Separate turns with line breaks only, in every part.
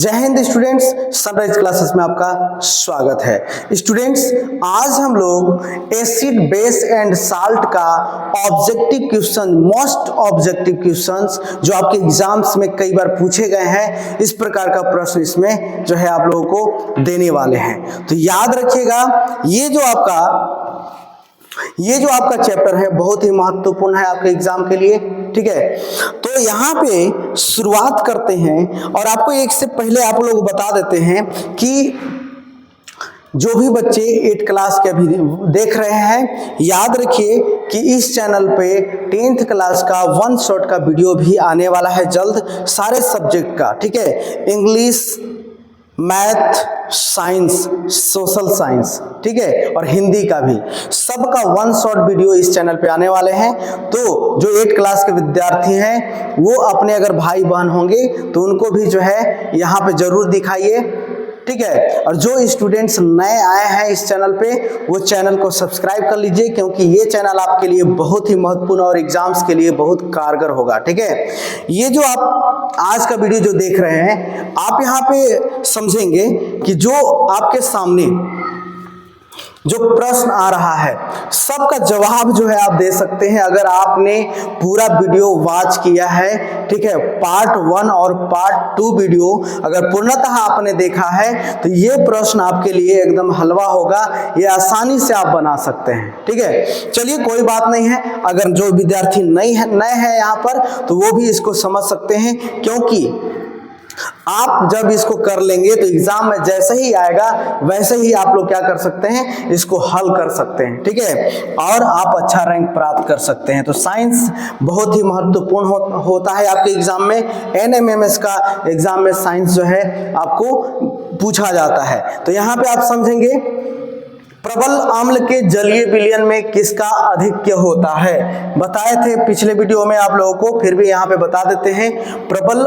जय Hind students, sunrise classes में आपका स्वागत है। स्टूडेंट्स, आज हम लोग एसिड बेस एंड साल्ट का objective question, most objective questions जो आपके एग्जाम्स में कई बार पूछे गए हैं, इस प्रकार का प्रश्न इसमें जो है आप लोगों को देने वाले हैं। तो याद रखिएगा, ये जो आपका चैप्टर है बहुत ही महत्वपूर्ण है आपके एग्जाम के लिए। ठीक है, तो यहाँ पे शुरुआत करते हैं और आपको एक से पहले आप लोग बता देते हैं कि जो भी बच्चे 8 क्लास के अभी देख रहे हैं, याद रखिए कि इस चैनल पे 10th क्लास का 1 शॉट का वीडियो भी आने वाला है जल्द, सारे सब्जेक्ट का। ठीक है, English, math, science, social science, ठीक है, और हिंदी का भी, सबका 1 शॉट वीडियो इस चैनल पे आने वाले हैं। तो जो 8 क्लास के विद्यार्थी हैं वो अपने अगर भाई बहन होंगे तो उनको भी जो है यहाँ पे जरूर दिखाइए। ठीक है, और जो स्टूडेंट्स नए आए हैं इस चैनल पे वो चैनल को सब्सक्राइब कर लीजिए, क्योंकि ये चैनल आपके लिए बहुत ही महत्वपूर्ण और एग्जाम्स के लिए बहुत कारगर होगा। ठीक है, ये जो आप आज का वीडियो जो देख रहे हैं, आप यहाँ पे समझेंगे कि जो आपके सामने जो प्रश्न आ रहा है सबका जवाब जो है आप दे सकते हैं अगर आपने पूरा वीडियो वॉच किया है। ठीक है, पार्ट 1 और पार्ट 2 वीडियो अगर पूर्णतः आपने देखा है तो ये प्रश्न आपके लिए एकदम हलवा होगा, ये आसानी से आप बना सकते हैं। ठीक है, चलिए कोई बात नहीं है, अगर जो विद्यार्थी नए हैं यहाँ पर तो वो भी इसको समझ सकते हैं, क्योंकि आप जब इसको कर लेंगे तो एग्जाम में जैसे ही आएगा वैसे ही आप लोग क्या कर सकते हैं, इसको हल कर सकते हैं। ठीक है, और आप अच्छा रैंक प्राप्त कर सकते हैं। तो साइंस बहुत ही महत्वपूर्ण होता है आपके एग्जाम में। NMMS का एग्जाम में साइंस जो है आपको पूछा जाता है। तो यहाँ पे आप समझेंगे, प्रबल अम्ल के जलीय विलयन में किसका अधिक्य होता है। बताए थे पिछले वीडियो में आप लोगों को, फिर भी यहाँ पे बता देते हैं। प्रबल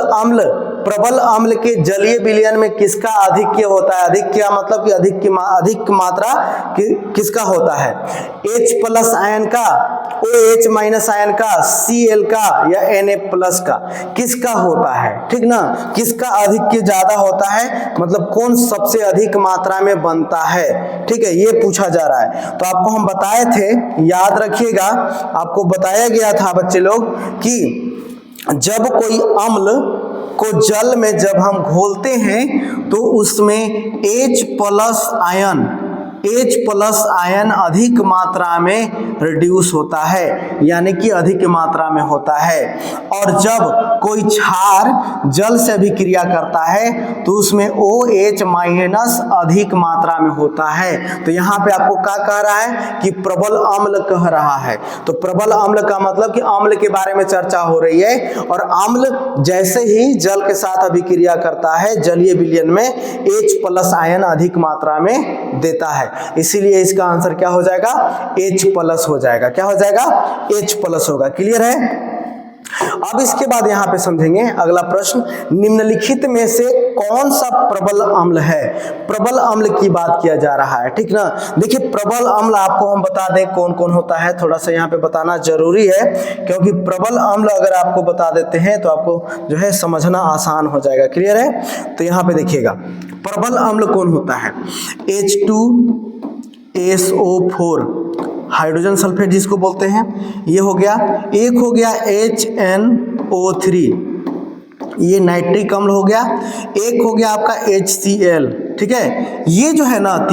अम्ल के जलीय विलयन में किसका अधिक्य होता है। अधिक्य मतलब कि अधिक मात्रा किसका होता है। H+ आयन का, OH- आयन का, Cl का या Na+ का, किसका होता है। ठीक ना, किसका अधिक्य ज्यादा होता है, मतलब कौन सबसे अधिक मात्रा में बनता है। ठीक है, ये पूछा जा रहा है। तो आपको हम बताए थे, याद रखिएगा, आपको बताया गया था बच्चे लोग कि जब कोई अम्ल को जल में जब हम घोलते हैं तो उसमें H+ आयन अधिक मात्रा में रिड्यूस होता है, यानी कि अधिक मात्रा में होता है। और जब कोई क्षार जल से अभिक्रिया करता है तो उसमें OH- अधिक मात्रा में होता है। तो यहाँ पे आपको क्या कह रहा है कि प्रबल अम्ल कह रहा है। तो प्रबल अम्ल का मतलब कि अम्ल के बारे में चर्चा हो रही है, और अम्ल जैसे ही जल के साथ अभिक्रिया करता है जलीय विलयन में H+ आयन अधिक मात्रा में देता है, इसीलिए इसका आंसर क्या हो जाएगा, H+ हो जाएगा। क्या हो जाएगा, H+ होगा। क्लियर है। अब इसके बाद यहाँ पे समझेंगे अगला प्रश्न, निम्नलिखित में से कौन सा प्रबल अम्ल है। प्रबल अम्ल की बात किया जा रहा है। ठीक ना, देखिए प्रबल अम्ल आपको हम बता दें कौन कौन होता है, थोड़ा सा यहाँ पे बताना जरूरी है, क्योंकि प्रबल अम्ल अगर आपको बता देते हैं तो आपको जो है समझना आसान हो जाएगा। क्लियर है। तो यहाँ पे देखिएगा, प्रबल अम्ल कौन होता है, H2SO4 हाइड्रोजन सल्फेट जिसको बोलते हैं, ये हो गया। एक हो गया HNO3, ये नाइट्रिक अम्ल हो गया। एक हो गया आपका HCl। ठीक है, ये जो है ना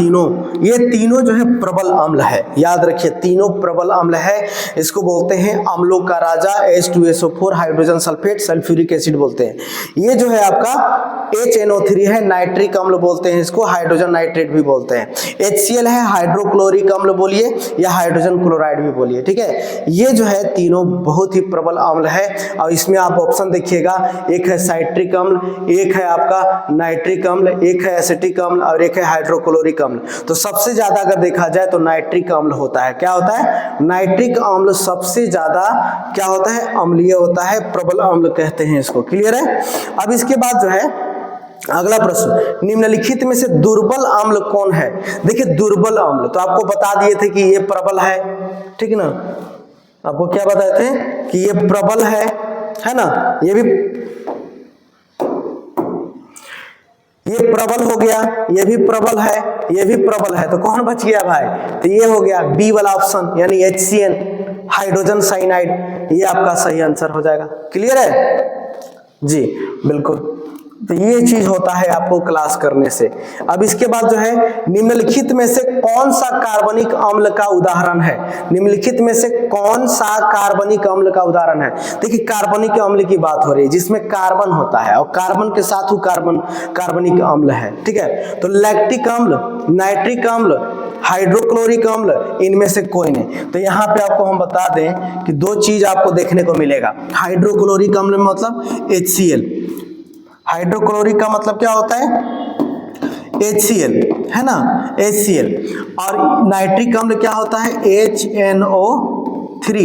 ये तीनों जो है प्रबल अम्ल है। याद रखिए, तीनों प्रबल अम्ल है। इसको बोलते हैं अम्लों का राजा, H2SO4 hydrogen sulphate, sulphuric acid बोलते हैं। ये जो है आपका HNO3 है, नाइट्रिक अम्ल बोलते हैं इसको, हाइड्रोजन नाइट्रेट भी बोलते हैं। HCl है, हाइड्रोक्लोरिक अम्ल बोलिए या हाइड्रोजन क्लोराइड भी बोलिए। ठीक है, ये जो है तीनों बहुत ही प्रबल अम्ल है। और इसमें आप ऑप्शन देखिएगा, एक है साइट्रिक अम्ल, एक है आपका नाइट्रिक अम्ल, एक है एसिटिक अम्ल और एक है हाइड्रोक्लोरिक अम्ल। तो सबसे ज्यादा अगर देखा जाए तो नाइट्रिक अम्ल होता है। क्या होता है, नाइट्रिक अम्ल सबसे ज्यादा क्या होता है, अम्लीय होता है, प्रबल अम्ल कहते हैं इसको। क्लियर है। अब इसके बाद जो है अगला प्रश्न, निम्नलिखित में से दुर्बल अम्ल कौन है। देखिए दुर्बल अम्ल तो आपको बता दिए थे कि ये प्रबल है। ठीक ना, आपको क्या बताए थे कि ये प्रबल है ना, ये भी ये प्रबल हो गया, ये भी प्रबल है, ये भी प्रबल है, तो कौन बच गया भाई? तो ये हो गया बी वाला ऑप्शन, यानी HCN हाइड्रोजन साइनाइड, ये आपका सही आंसर हो जाएगा। क्लियर है जी? बिल्कुल। तो ये चीज होता है आपको क्लास करने से। अब इसके बाद जो है, निम्नलिखित में से कौन सा कार्बनिक अम्ल का उदाहरण है? निम्नलिखित में से कौन सा कार्बनिक अम्ल का उदाहरण है? देखिए, कार्बनिक अम्ल की बात हो रही है जिसमें कार्बन होता है और कार्बन के साथ कार्बनिक अम्ल है, ठीक है? तो लैक्टिक अम्ल, नाइट्रिक अम्ल, हाइड्रोक्लोरिक अम्ल, इनमें से कोई नहीं। तो यहाँ पे आपको हम बता दें कि दो चीज आपको देखने को मिलेगा। हाइड्रोक्लोरिक अम्ल में मतलब HCl, हाइड्रोक्लोरिक का मतलब क्या होता है? HCl, है ना, HCl। और नाइट्रिक अम्ल क्या होता है? HNO3।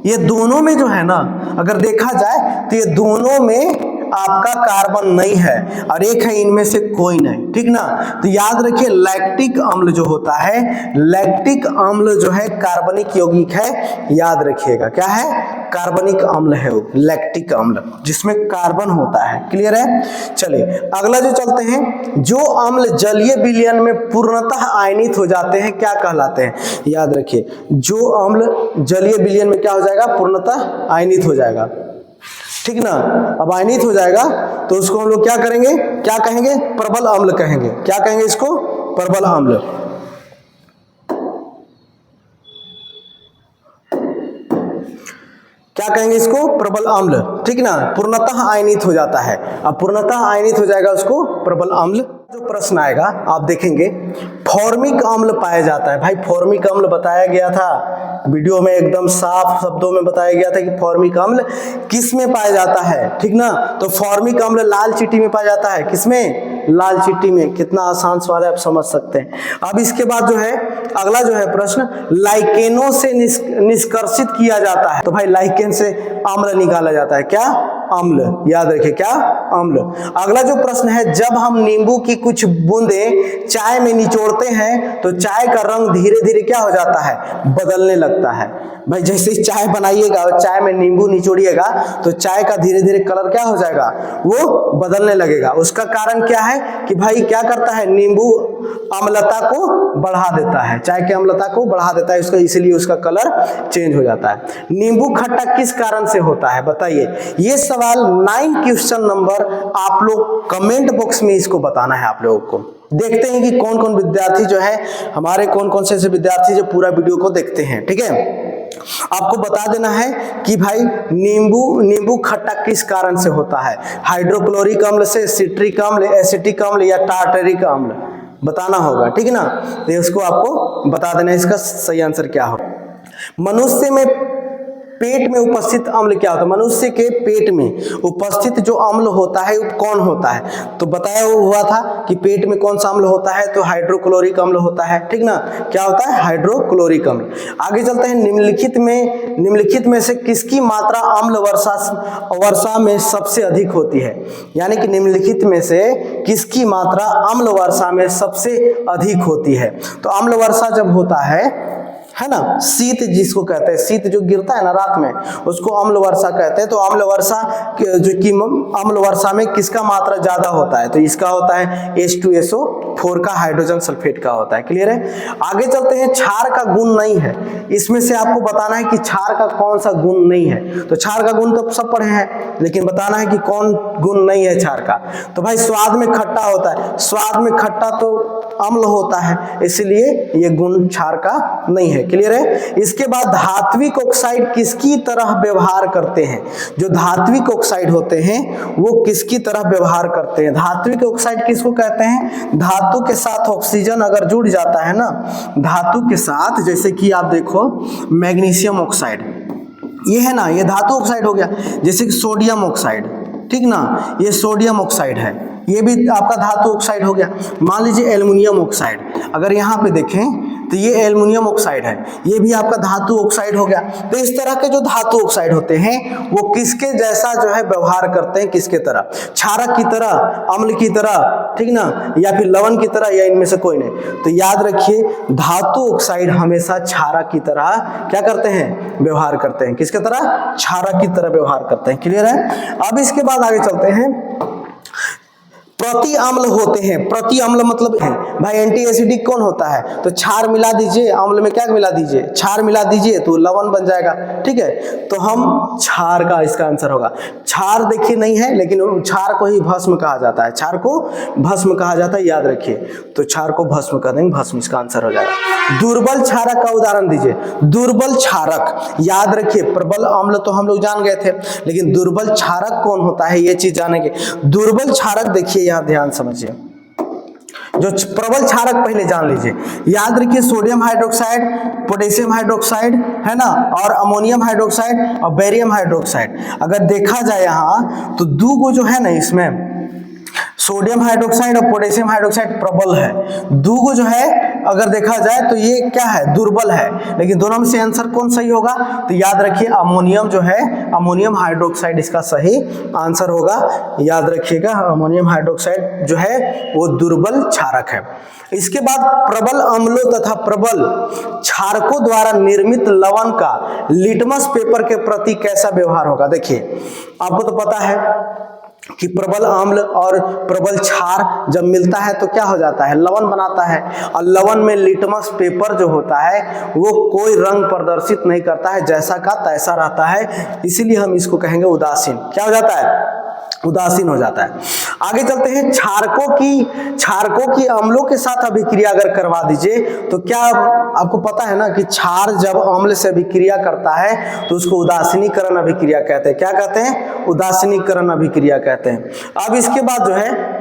ये दोनों में जो है ना, अगर देखा जाए तो ये दोनों में आपका कार्बन नहीं है और एक है इनमें से कोई नहीं, ठीक ना? तो याद रखिए, लैक्टिक अम्ल जो होता है, लैक्टिक अम्ल जो है कार्बनिक यौगिक है, याद रखिएगा। क्या है? कार्बनिक अम्ल है वो, लैक्टिक अम्ल, जिसमें कार्बन होता है। क्लियर है? चलिए अगला जो चलते हैं, जो अम्ल जलीय विलयन में पूर्णतः आयनित हो जाते हैं क्या कहलाते हैं? याद रखिए, जो अम्ल जलीय विलयन में क्या हो जाएगा? पूर्णतः आयनित हो जाएगा, ठीक ना? अब आयनित हो जाएगा तो उसको हम लोग क्या करेंगे? क्या कहेंगे? प्रबल अम्ल कहेंगे। क्या कहेंगे इसको? प्रबल अम्ल। क्या कहेंगे इसको? प्रबल अम्ल, ठीक ना? पूर्णतः आयनित हो जाता है। अब पूर्णतः आयनित हो जाएगा उसको प्रबल अम्ल। जो प्रश्न आएगा आप देखेंगे, फॉर्मिक अम्ल पाया जाता है। भाई फॉर्मिक अम्ल बताया गया था वीडियो में, एकदम साफ शब्दों में बताया गया था कि फॉर्मिक अम्ल किस में पाया जाता है, ठीक ना? तो फॉर्मिक अम्ल लाल चींटी में पाया जाता है। किसमें? लाल चींटी में। कितना आसान सवाल है, आप समझ सकते हैं। अब इसके बाद जो है, अगला जो है प्रश्न, लाइकेनों से निष्कर्षित किया जाता है। तो भाई लाइकेन से अम्ल निकाला जाता है। क्या? अम्ल। याद रखिए, क्या? अम्ल। अगला जो प्रश्न है, जब हम नींबू की कुछ बूंदें चाय में निचोड़ते हैं तो चाय का रंग धीरे धीरे क्या हो जाता है? बदलने लगता है। भाई जैसे चाय बनाइएगा और चाय में नींबू निचोड़िएगा तो चाय का धीरे धीरे कलर क्या हो जाएगा? वो बदलने लगेगा। उसका कारण क्या है कि भाई क्या करता है? नींबू अम्लता को बढ़ा देता है, चाय की अम्लता को बढ़ा देता है उसका, इसलिए उसका कलर चेंज हो जाता है। नींबू खट्टा किस कारण से होता है? बताइए। ये सवाल 9 क्वेश्चन नंबर आप लोग कमेंट बॉक्स में इसको बताना है आप लोगों को। देखते हैं कि कौन कौन विद्यार्थी जो है हमारे, कौन कौन से विद्यार्थी जो पूरा वीडियो को देखते हैं, ठीक है? आपको बता देना है कि भाई नींबू खट्टा किस कारण से होता है? हाइड्रोक्लोरिक अम्ल से, सिट्रिक अम्ल, एसिटिक अम्ल या टार्टरिक अम्ल, बताना होगा, ठीक है ना? तो इसको आपको बता देना, इसका सही आंसर क्या हो। मनुष्य में पेट में उपस्थित अम्ल क्या होता है? मनुष्य के पेट में उपस्थित जो अम्ल होता है वो कौन होता है? तो बताया हुआ था कि पेट में कौन सा अम्ल होता है? तो हाइड्रोक्लोरिक अम्ल होता है, ठीक ना? क्या होता है? हाइड्रोक्लोरिक अम्ल। आगे चलते हैं, निम्नलिखित में से किसकी मात्रा अम्ल वर्षा में सबसे अधिक होती है? यानी कि निम्नलिखित में से किसकी मात्रा अम्ल वर्षा में सबसे अधिक होती है? तो अम्ल वर्षा जब होता है ना, शीत जिसको कहते हैं, शीत जो गिरता है ना रात में, उसको अम्ल वर्षा कहते हैं। तो अम्ल वर्षा जो कि अम्ल वर्षा में किसका मात्रा ज्यादा होता है? तो इसका होता है H2SO4 का, हाइड्रोजन सल्फेट का होता है। क्लियर है? आगे चलते हैं, क्षार का गुण नहीं है, इसमें से आपको बताना है कि क्षार का कौन सा गुण नहीं है। तो क्षार का गुण तो सब पढ़े हैं, लेकिन बताना है कि कौन गुण नहीं है क्षार का। तो भाई स्वाद में खट्टा होता है, स्वाद में खट्टा तो अम्ल होता है, इसलिए ये गुण क्षार का नहीं है। क्लियर है? इसके बाद धात्विक ऑक्साइड किसकी तरह व्यवहार करते हैं? जो धात्विक ऑक्साइड होते हैं वो किसकी तरह व्यवहार करते हैं? धात्विक ऑक्साइड किसको कहते हैं? धातु के साथ ऑक्सीजन अगर जुड़ जाता है ना, धातु के साथ, जैसे कि आप देखो मैग्नीशियम ऑक्साइड, ये है ना, ये धातु ऑक्साइड हो गया। जैसे कि सोडियम ऑक्साइड, ठीक ना, ये सोडियम ऑक्साइड है, ये भी आपका धातु ऑक्साइड हो गया। मान लीजिए एल्युमिनियम ऑक्साइड, अगर यहाँ पे देखें तो ये एल्युमिनियम ऑक्साइड है, ये भी आपका धातु ऑक्साइड हो गया। तो इस तरह के जो धातु ऑक्साइड होते हैं वो किसके जैसा जो है व्यवहार करते हैं? किसके तरह? क्षारक की तरह, अम्ल की तरह, ठीक ना, या फिर लवण की तरह, या इनमें से कोई नहीं। तो याद रखिए, धातु ऑक्साइड हमेशा क्षारक की तरह क्या करते हैं? व्यवहार करते हैं। किसके तरह? क्षारक की तरह व्यवहार करते हैं। क्लियर है? अब इसके बाद आगे चलते हैं, प्रति अम्ल होते हैं। प्रति अम्ल मतलब है भाई एंटी एसिडिक कौन होता है, तो क्षार मिला दीजिए, अम्ल में क्या मिला दीजिए, क्षार मिला दीजिए तो लवण बन जाएगा। ठीक है, तो हम क्षार का इसका आंसर होगा। क्षार देखिए नहीं है, लेकिन क्षार को ही भस्म कहा जाता है, क्षार को भस्म कहा जाता है, याद रखिए। तो क्षार को भस्म कर देंगे, भस्म इसका आंसर हो जाएगा। दुर्बल क्षारक का उदाहरण दीजिए। दुर्बल क्षारक याद रखिए, प्रबल अम्ल तो हम लोग जान गए थे, लेकिन दुर्बल क्षारक कौन होता है ये चीज जानेंगे। दुर्बल क्षारक देखिए, यहां ध्यान समझिए। जो प्रबल क्षारक पहले जान लीजिए, याद रखिए सोडियम हाइड्रोक्साइड, पोटेशियम हाइड्रोक्साइड है ना, और अमोनियम हाइड्रोक्साइड और बेरियम हाइड्रोक्साइड। अगर देखा जाए यहाँ तो दो को जो है ना, इसमें सोडियम हाइड्रोक्साइड और पोटेशियम हाइड्रोक्साइड प्रबल है, दो को जो है अगर देखा जाए तो ये क्या है, दुर्बल है। लेकिन दोनों में से आंसर कौन सही होगा, तो याद रखिए अमोनियम जो है, अमोनियम हाइड्रोक्साइड इसका सही आंसर होगा। याद रखिएगा अमोनियम हाइड्रोक्साइड जो है वो दुर्बल क्षारक है। इसके बाद प्रबल अम्लों तथा प्रबल क्षारकों द्वारा निर्मित लवण का लिटमस पेपर के प्रति कैसा व्यवहार होगा। देखिए आपको तो पता है कि प्रबल अम्ल और प्रबल क्षार जब मिलता है तो क्या हो जाता है, लवण बनाता है। और लवण में लिटमस पेपर जो होता है वो कोई रंग प्रदर्शित नहीं करता है, जैसा का तैसा रहता है, इसीलिए हम इसको कहेंगे उदासीन। क्या हो जाता है, उदासीन हो जाता है। आगे चलते हैं, क्षारकों की अम्लों के साथ अभिक्रिया अगर करवा दीजिए तो क्या आपको पता है ना कि क्षार जब अम्ल से अभिक्रिया करता है तो उसको उदासीनीकरण अभिक्रिया कहते हैं। क्या कहते हैं, उदासीनीकरण अभिक्रिया कहते हैं। अब इसके बाद जो है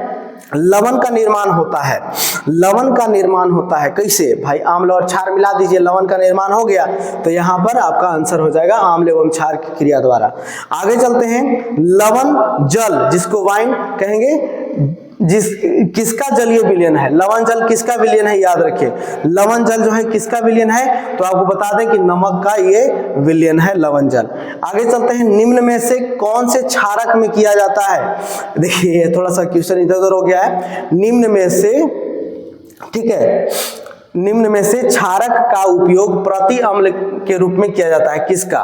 लवण का निर्माण होता है। लवण का निर्माण होता है कैसे भाई, अम्ल और क्षार मिला दीजिए, लवण का निर्माण हो गया, तो यहाँ पर आपका आंसर हो जाएगा अम्ल एवं क्षार की क्रिया द्वारा। आगे चलते हैं, लवण जल जिसको वाइन कहेंगे, किसका जलीय विलयन है, लवण जल किसका विलयन है, याद रखिए लवण जल जो है किसका विलयन है, तो आपको बता दें कि नमक का ये विलयन है लवण जल। आगे चलते हैं, निम्न में से कौन से क्षारक में किया जाता है। देखिए थोड़ा सा क्वेश्चन इधर उधर हो गया है। निम्न में से, ठीक है, निम्न में से क्षारक का उपयोग प्रति अम्ल के रूप में किया जाता है, किसका,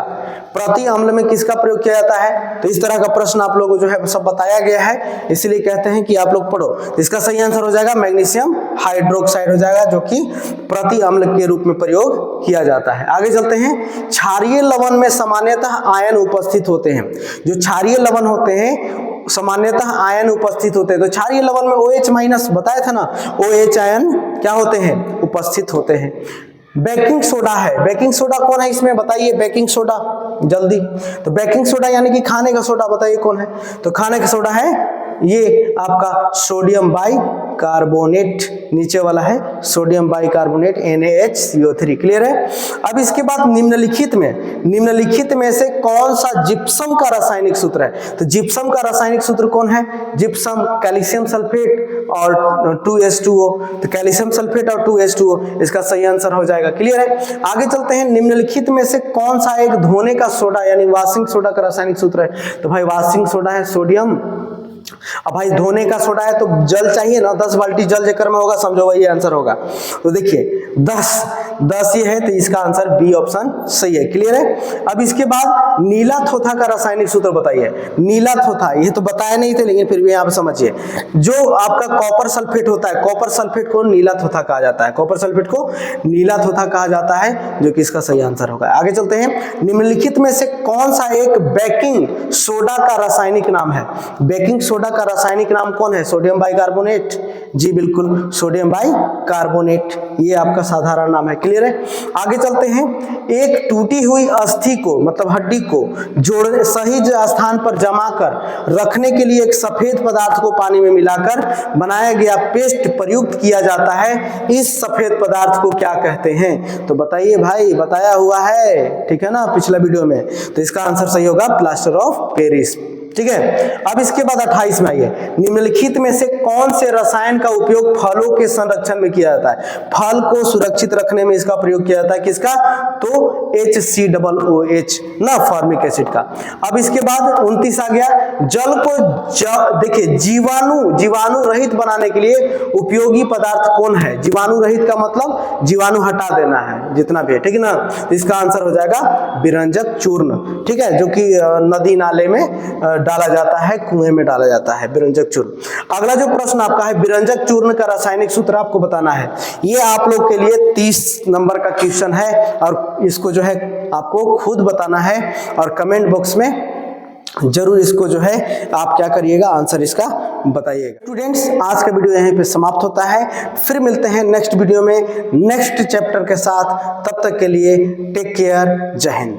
प्रति अम्ल में किसका प्रयोग किया जाता है। तो इस तरह का प्रश्न आप लोगों को जो है सब बताया गया है, इसलिए कहते हैं कि आप लोग पढ़ो। इसका सही आंसर हो जाएगा मैग्नीशियम हाइड्रोक्साइड हो जाएगा, जो कि प्रति अम्ल के रूप में प्रयोग किया जाता है। आगे चलते हैं, क्षारीय लवण में सामान्यतः आयन उपस्थित होते हैं। जो क्षारीय लवण होते हैं सामान्यतः आयन उपस्थित होते हैं। तो क्षारीय लवण में OH माइनस बताया था ना, OH आयन क्या होते हैं, उपस्थित होते हैं। बेकिंग सोडा है, बेकिंग सोडा कौन है इसमें बताइए, बेकिंग सोडा जल्दी। तो बेकिंग सोडा यानी कि खाने का सोडा, बताइए कौन है, तो खाने का सोडा है ये आपका सोडियम बाई कार्बोनेट, नीचे वाला है sodium by carbonate NaHCO3। Clear है। अब इसके बाद निम्नलिखित में से कौन सा जिप्सम का रासायनिक सूत्र है। तो जिप्सम का रासायनिक सूत्र कौन है, जिप्सम कैल्शियम सल्फेट और 2H2O। तो कैल्शियम सल्फेट और 2H2O इसका सही आंसर हो जाएगा। क्लियर है। आगे चलते हैं, निम्नलिखित में से कौन सा एक धोने का सोडा यानी वॉशिंग सोडा का रासायनिक सूत्र है। तो भाई वॉशिंग सोडा है सोडियम। अब भाई धोने का सोडा है तो जल चाहिए ना, 10 बाल्टी जल जेकर में होगा, समझो वही आंसर होगा। तो देखिए 10 ये है, तो इसका आंसर बी ऑप्शन सही है। क्लियर है। अब इसके बाद नीला थोथा का रासायनिक सूत्र बताइए। नीला थोथा ये तो बताया नहीं थे, लेकिन फिर भी यहाँ पे समझिए, जो आपका कॉपर सल्फेट होता है, कॉपर सल्फेट को नीला थोथा कहा जाता है, कॉपर सल्फेट को नीला थोथा कहा जाता है, जो कि इसका सही आंसर होगा। आगे चलते हैं, निम्नलिखित में से कौन सा एक बेकिंग सोडा का रासायनिक नाम है। बेकिंग सोडा का रासायनिक नाम कौन है, सोडियम बाइकार्बोनेट। जी बिल्कुल, सोडियम बाइकार्बोनेट ये आपका साधारण नाम है। क्लियर है। आगे चलते हैं, एक टूटी हुई अस्थि को मतलब हड्डी को जोड़ने सही स्थान पर जमा कर रखने के लिए एक सफेद पदार्थ को पानी में मिलाकर बनाया गया पेस्ट प्रयुक्त किया जाता है। इस सफेद पदार्थ को क्या कहते हैं। तो बताइए भाई, बताया हुआ है, ठीक है ना, पिछला वीडियो में। तो इसका आंसर सही होगा प्लास्टर ऑफ पेरिस। ठीक है। अब इसके बाद 28 में आइए, निम्नलिखित में से कौन से रसायन का उपयोग फलों के संरक्षण में किया जाता है। फल को सुरक्षित रखने में इसका प्रयोग किया जाता है, किसका, तो HCOOH ना, फॉर्मिक एसिड का। अब इसके बाद 29 आ गया, जल को देखिए जीवाणु रहित बनाने के लिए उपयोगी पदार्थ कौन है। जीवाणु रहित का मतलब जीवाणु हटा देना है जितना भी है, ठीक है ना। तो इसका आंसर हो जाएगा विरंजक चूर्ण, ठीक है, जो कि नदी नाले में डाला जाता है, कुएं में डाला जाता है बिरंजक चूर्ण। अगला जो प्रश्न आपका है, बिरंजक चूर्ण का रासायनिक सूत्र आपको बताना है। ये आप लोग के लिए 30 नंबर का क्वेश्चन है और इसको जो है आपको खुद बताना है और कमेंट बॉक्स में जरूर इसको जो है आप क्या करिएगा, आंसर इसका बताइएगा। स्टूडेंट्स, आज का वीडियो यहीं पे समाप्त होता है, फिर मिलते हैं नेक्स्ट वीडियो में नेक्स्ट चैप्टर के साथ। तब तक के लिए टेक केयर, जय हिंद।